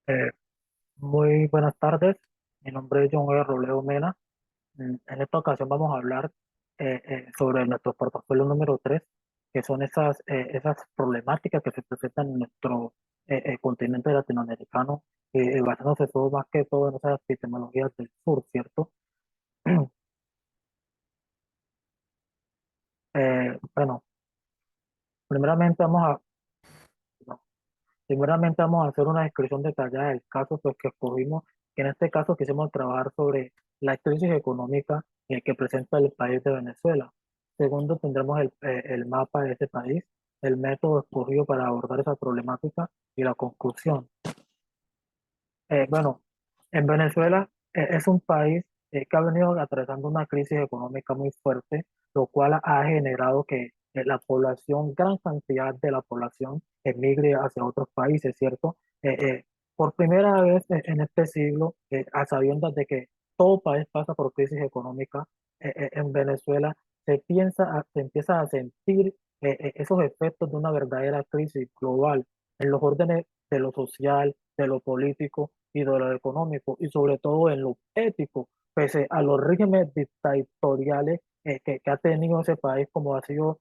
Eh, Muy buenas tardes, mi nombre es John Robledo Mena. En esta ocasión vamos a hablar sobre nuestro portafolio número 3, que son esas problemáticas que se presentan en nuestro continente latinoamericano, basándose todo más que todo en esas epistemologías del sur, ¿cierto? Bueno, primeramente vamos a, no, primeramente vamos a hacer una descripción detallada del caso pues, que escogimos, que en este caso quisimos trabajar sobre la crisis económica que presenta el país de Venezuela. Segundo, tendremos el mapa de ese país, el método escogido para abordar esa problemática y la conclusión. Bueno, en Venezuela es un país que ha venido atravesando una crisis económica muy fuerte, lo cual ha generado que la población, gran cantidad de la población, emigre hacia otros países, ¿cierto? Por primera vez en este siglo, a sabiendas de que todo país pasa por crisis económica, en Venezuela se empieza a sentir esos efectos de una verdadera crisis global en los órdenes de lo social, de lo político y de lo económico, y sobre todo en lo ético, pese a los regímenes dictatoriales que ha tenido ese país, como ha sido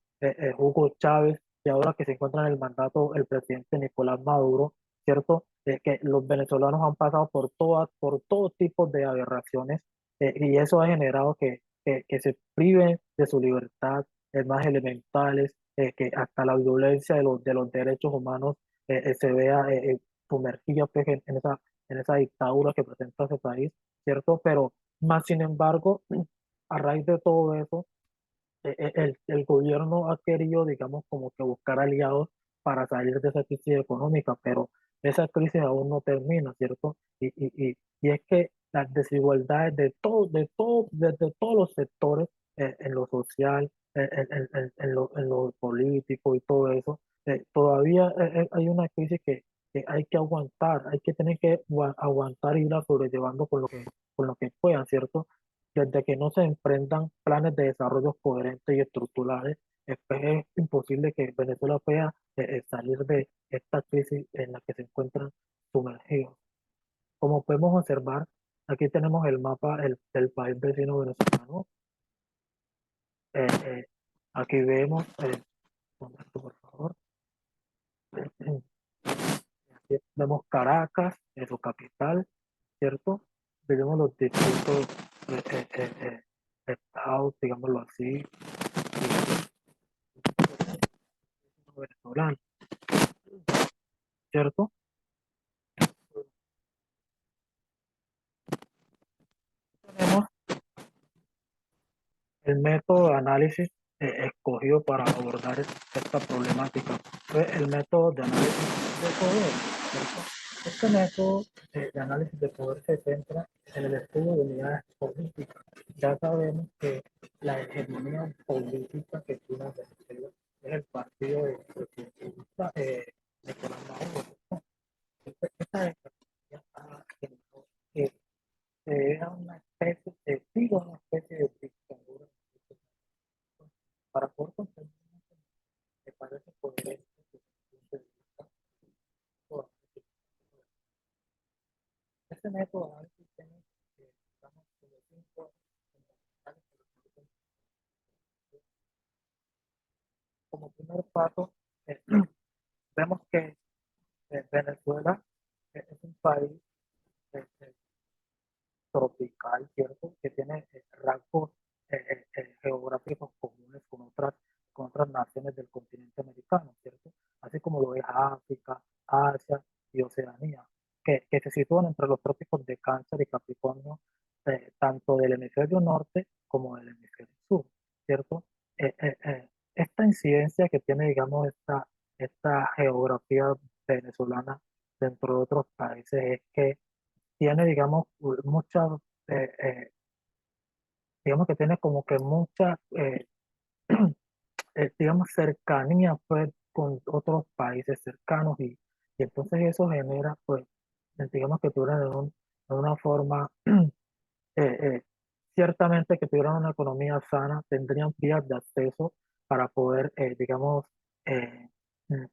Hugo Chávez, y ahora que se encuentra en el mandato el presidente Nicolás Maduro, ¿cierto? Que los venezolanos han pasado por todo tipo de aberraciones, y eso ha generado que se priven de su libertad más elementales, que hasta la violencia de los derechos humanos se vea sumergida pues, en esa dictadura que presenta ese país, ¿cierto? Pero más sin embargo, a raíz de todo eso, el gobierno ha querido, digamos, como que buscar aliados para salir de esa crisis económica, pero esa crisis aún no termina, ¿cierto? Y es que las desigualdades desde todos los sectores, en lo social, en lo político y todo eso, todavía hay una crisis que hay que aguantar, hay que tener que aguantar y irla sobrellevando con lo que puedan, ¿cierto? Desde que no se emprendan planes de desarrollo coherentes y estructurales, es imposible que Venezuela pueda salir de esta crisis en la que se encuentran sumergidos. Como podemos observar, aquí tenemos el mapa del país vecino venezolano. Eh, eh, Aquí vemos, un momento, por favor. Aquí vemos Caracas, su capital, ¿cierto? Vemos los distintos estados, digámoslo así, venezolanos, ¿cierto? Tenemos el método de análisis escogido para abordar esta problemática. Fue el método de análisis de poder, ¿cierto? Este método de análisis de poder se centra en el estudio de unidades políticas. Ya sabemos que la hegemonía política que tiene Venezuela es el partido de presidenta Nicolás Maduro. Esta hegemonía ha generado que era una especie de, digo, una especie de dictadura para poder comprender me parece coherente desde mi punto de vista. Este método de análisis tiene, digamos, como cinco fundamentales. Como primer paso, eh, vemos que Venezuela es un país eh, tropical, ¿cierto? Que tiene rasgos geográficos comunes con otras naciones del continente americano, ¿cierto? Así como lo es África, Asia y Oceanía, que se sitúan entre los trópicos de Cáncer y Capricornio, tanto del hemisferio norte como del hemisferio sur, ¿cierto? Esta incidencia que tiene, digamos, esta geografía venezolana dentro de otros países es que tiene, digamos, muchas, eh, eh, digamos que tiene como que mucha, digamos, cercanía, pues, con otros países cercanos y entonces eso genera, pues, digamos que tuvieran de una forma, eh, eh, ciertamente que tuvieran una economía sana, tendrían vías de acceso para poder, digamos,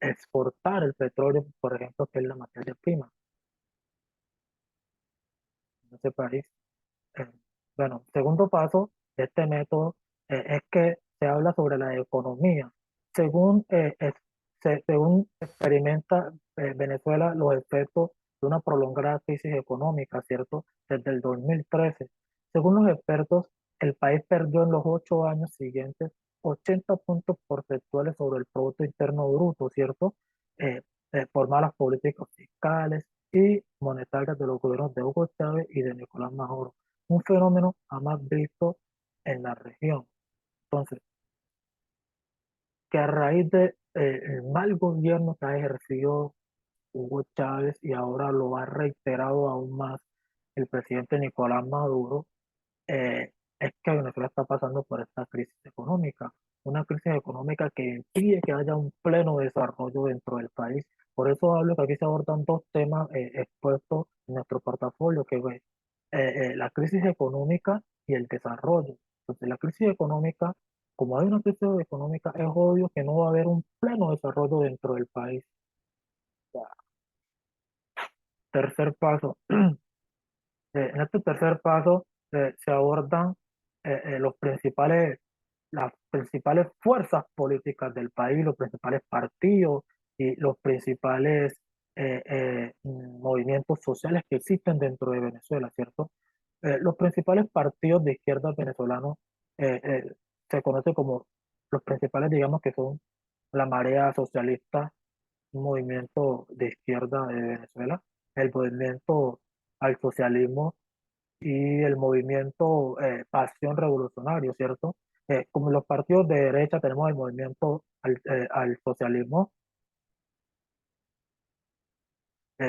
exportar el petróleo, por ejemplo, que es la materia prima. ese país. Eh, bueno, segundo paso de este método es que se habla sobre la economía. Según, según experimenta Venezuela los efectos de una prolongada crisis económica, ¿cierto? Desde el 2013. Según los expertos, el país perdió en los 8 años siguientes 80 puntos porcentuales sobre el Producto Interno Bruto, ¿cierto? Eh, por malas políticas fiscales y monetarias de los gobiernos de Hugo Chávez y de Nicolás Maduro, un fenómeno jamás visto en la región. Entonces, que a raíz de el mal gobierno que ha ejercido Hugo Chávez y ahora lo ha reiterado aún más el presidente Nicolás Maduro, eh, es que Venezuela está pasando por esta crisis económica, una crisis económica que impide que haya un pleno desarrollo dentro del país. Por eso hablo que aquí se abordan dos temas expuestos en nuestro portafolio, que es la crisis económica y el desarrollo. Entonces, la crisis económica, como hay una crisis económica, es obvio que no va a haber un pleno desarrollo dentro del país. Tercer paso, en este tercer paso se abordan las principales fuerzas políticas del país, los principales partidos y los principales movimientos sociales que existen dentro de Venezuela, ¿cierto? Los principales partidos de izquierda venezolanos eh, eh, se conocen como los principales, digamos que son la Marea Socialista, un movimiento de izquierda de Venezuela, el movimiento al socialismo y el movimiento Pasión Revolucionario, ¿cierto? Como los partidos de derecha tenemos el movimiento al socialismo,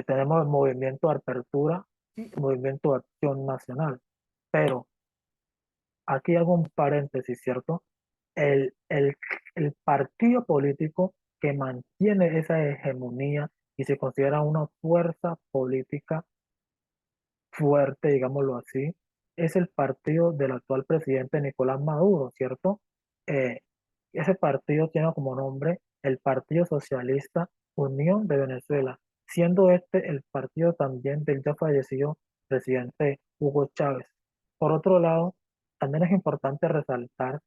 tenemos el movimiento de Apertura y el movimiento de Acción Nacional. Pero aquí hago un paréntesis, ¿cierto? El, el, el partido político que mantiene esa hegemonía y se considera una fuerza política fuerte, digámoslo así, es el partido del actual presidente Nicolás Maduro, ¿cierto? Eh, Ese partido tiene como nombre el Partido Socialista Unión de Venezuela, siendo este el partido también del ya fallecido presidente Hugo Chávez. Por otro lado, también es importante resaltar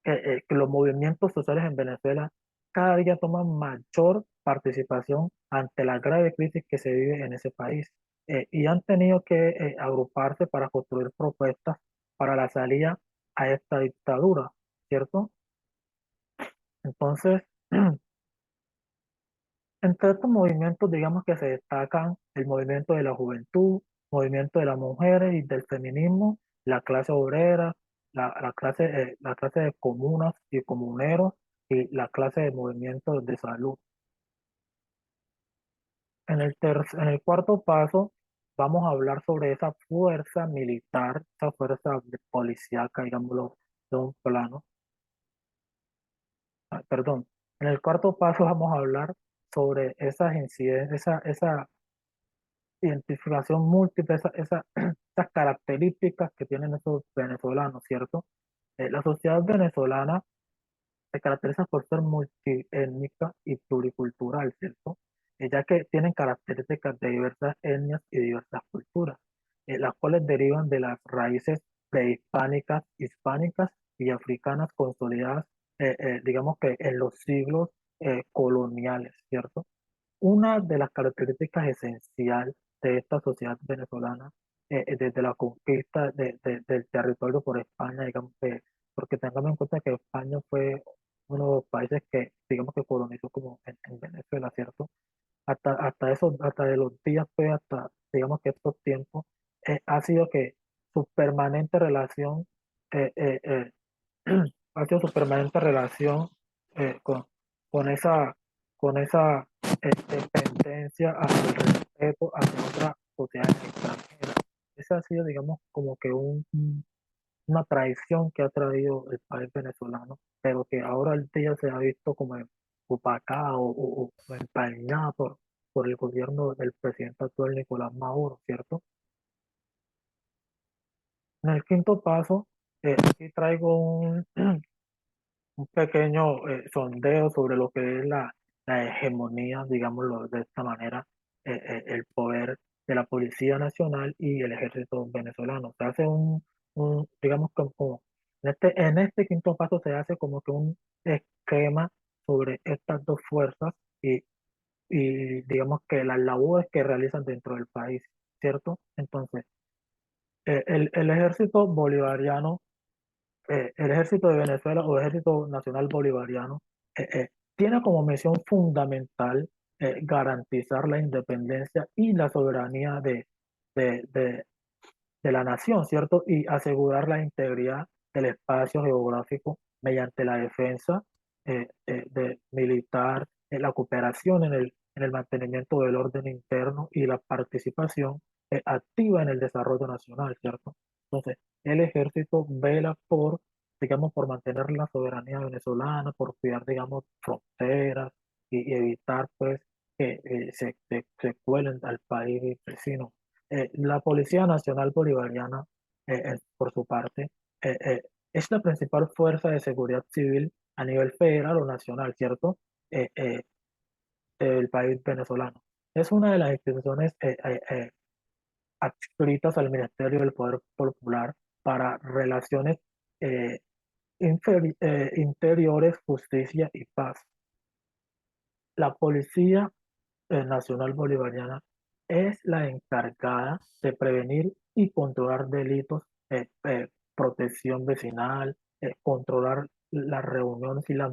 que los movimientos sociales en Venezuela cada día toman mayor participación ante la grave crisis que se vive en ese país, y han tenido que agruparse para construir propuestas para la salida a esta dictadura, ¿cierto? Entonces, entre estos movimientos, digamos que se destacan el movimiento de la juventud, movimiento de las mujeres y del feminismo, la clase obrera, la clase de comunas y comuneros y la clase de movimientos de salud. En el cuarto paso, vamos a hablar sobre esa fuerza militar, esa fuerza policíaca, digámoslo, de un plano. Perdón. En el cuarto paso vamos a hablar sobre esas incidencias, esa identificación múltiple, esas características que tienen esos venezolanos, ¿cierto? La sociedad venezolana se caracteriza por ser multiétnica y pluricultural, ¿cierto? Ya que tienen características de diversas etnias y diversas culturas, las cuales derivan de las raíces prehispánicas, hispánicas y africanas consolidadas, digamos que en los siglos coloniales, ¿cierto? Una de las características esenciales de esta sociedad venezolana, desde la conquista del territorio por España, digamos que, porque tengamos en cuenta que España fue uno de los países que, digamos que colonizó como en Venezuela, ¿cierto? Hasta de los días, pues, hasta, digamos que estos tiempos, ha sido que su permanente relación, eh, eh, eh, ha sido su permanente relación con esa, con esa dependencia hacia el respeto hacia otras sociedades extranjeras. Esa ha sido, digamos, como que una traición que ha traído el país venezolano, pero que ahora el día se ha visto como opacada o empañada por el gobierno del presidente actual Nicolás Maduro, ¿cierto? En el quinto paso, aquí traigo un pequeño sondeo sobre lo que es la hegemonía, digámoslo de esta manera, el poder. de la Policía Nacional y el Ejército venezolano. Se hace digamos, como en este quinto paso se hace como que un esquema sobre estas dos fuerzas y, digamos que las labores que realizan dentro del país, ¿cierto? Entonces, el ejército bolivariano, el ejército de Venezuela o ejército nacional bolivariano, eh, eh, tiene como misión fundamental garantizar la independencia y la soberanía de, de, de la nación, ¿cierto? Y asegurar la integridad del espacio geográfico mediante la defensa militar, la cooperación en el mantenimiento del orden interno y la participación activa en el desarrollo nacional, ¿cierto? Entonces, el ejército vela por, digamos, por mantener la soberanía venezolana, por cuidar, digamos, fronteras y evitar, pues, que se cuelen al país vecino. La Policía Nacional Bolivariana, por su parte, eh, eh, es la principal fuerza de seguridad civil a nivel federal o nacional, ¿cierto? Del país venezolano. Es una de las instituciones adscritas al Ministerio del Poder Popular para relaciones eh, interiores, justicia y paz. La Policía Nacional Bolivariana es la encargada de prevenir y controlar delitos, protección vecinal, controlar las reuniones y las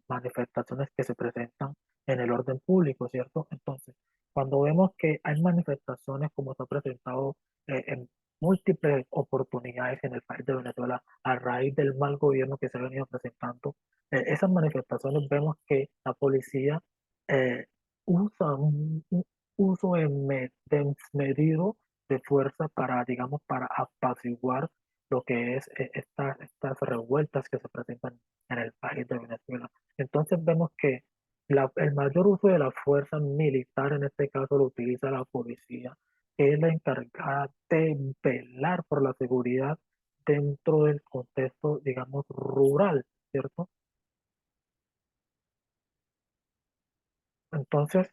manifestaciones que se presentan en el orden público, ¿cierto? Entonces, cuando vemos que hay manifestaciones como se ha presentado en múltiples oportunidades en el país de Venezuela a raíz del mal gobierno que se ha venido presentando, esas manifestaciones vemos que la policía eh, usa un uso desmedido de fuerza para, digamos, para apaciguar lo que es estas revueltas que se presentan en el país de Venezuela. Entonces vemos que el mayor uso de la fuerza militar, en este caso, lo utiliza la policía, que es la encargada de velar por la seguridad dentro del contexto, digamos, rural, ¿cierto? Entonces,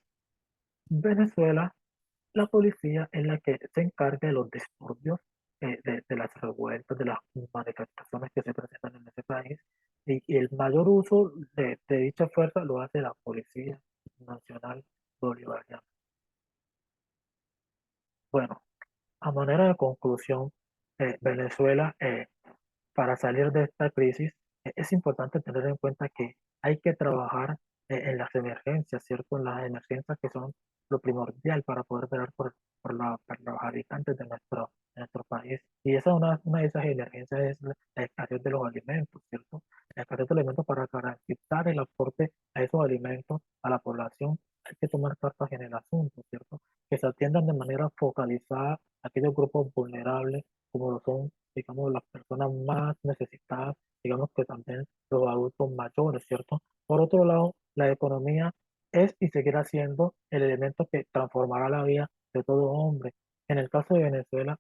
Venezuela, la policía es la que se encarga de los disturbios, de las revueltas, de las manifestaciones que se presentan en ese país. Y el mayor uso de dicha fuerza lo hace la Policía Nacional Bolivariana. Bueno, a manera de conclusión, Venezuela, para salir de esta crisis, es importante tener en cuenta que hay que trabajar en las emergencias, ¿cierto? En las emergencias que son lo primordial para poder velar por los habitantes de nuestro país. Y esa una de esas emergencias es la escasez de los alimentos, ¿cierto? La escasez de alimentos para garantizar el aporte a esos alimentos a la población. Hay que tomar cartas en el asunto, ¿cierto? Que se atiendan de manera focalizada a aquellos grupos vulnerables, como lo son, digamos, las personas más necesitadas, digamos que también los adultos mayores, ¿cierto? Por otro lado, la economía es y seguirá siendo el elemento que transformará la vida de todo hombre. En el caso de Venezuela,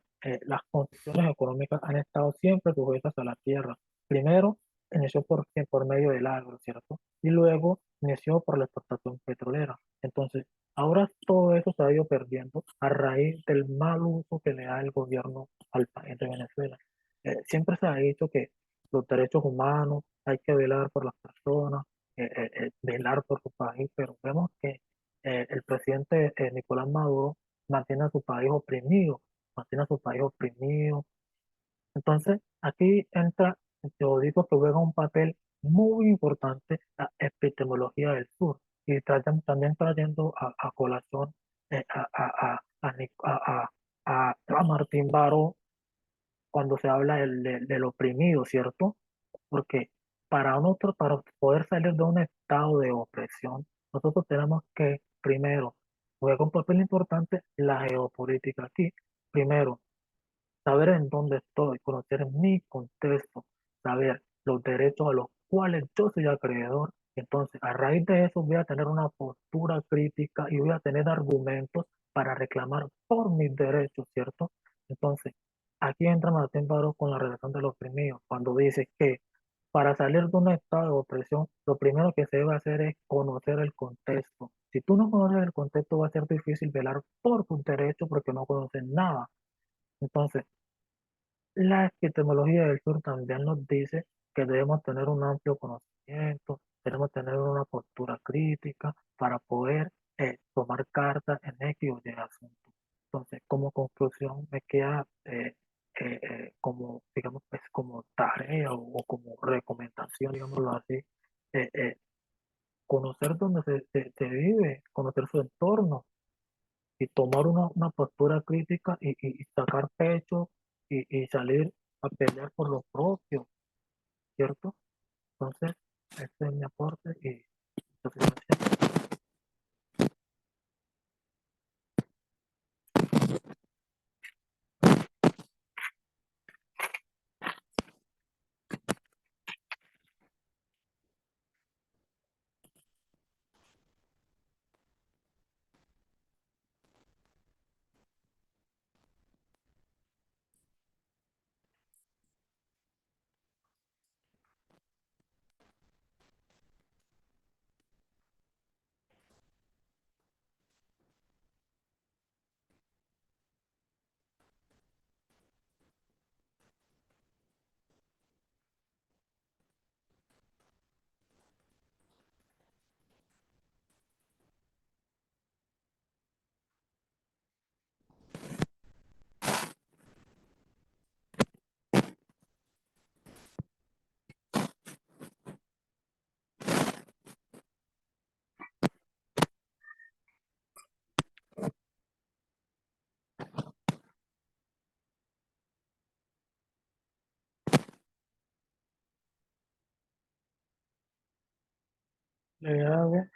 las condiciones económicas han estado siempre sujetas a la tierra. Primero, inició por medio del agro, ¿cierto? Y luego inició por la exportación petrolera. Entonces, ahora todo eso se ha ido perdiendo a raíz del mal uso que le da el gobierno al país de Venezuela. Siempre se ha dicho que los derechos humanos hay que velar por las personas, velar por su país, pero vemos que el presidente Nicolás Maduro mantiene a su país oprimido, mantiene a su país oprimido. Entonces, aquí entra, yo digo que juega un papel muy importante la epistemología del sur y también trayendo a colación a Martín Baró cuando se habla del oprimido, ¿cierto? Porque para poder salir de un estado de opresión, nosotros tenemos que, primero, juega un papel importante la geopolítica aquí. Primero, saber en dónde estoy, conocer mi contexto, saber los derechos a los cuales yo soy acreedor. Entonces, a raíz de eso voy a tener una postura crítica y voy a tener argumentos para reclamar por mis derechos, ¿cierto? Entonces, aquí entra Martín Baró con la relación de los oprimidos, cuando dice que Para salir de un estado de opresión, lo primero que se debe hacer es conocer el contexto. Si tú no conoces el contexto, va a ser difícil velar por tus derechos porque no conoces nada. Entonces, la epistemología del sur también nos dice que debemos tener un amplio conocimiento, debemos tener una postura crítica para poder tomar cartas en X o Y asuntos. Entonces, como conclusión, me queda como, digamos, pues, como tarea o como recomendación, digámoslo así, eh, eh, conocer dónde se vive, conocer su entorno y tomar una postura crítica y sacar pecho y salir a pelear por lo propio, ¿cierto? Entonces, este es mi aporte y muchas gracias. Le hago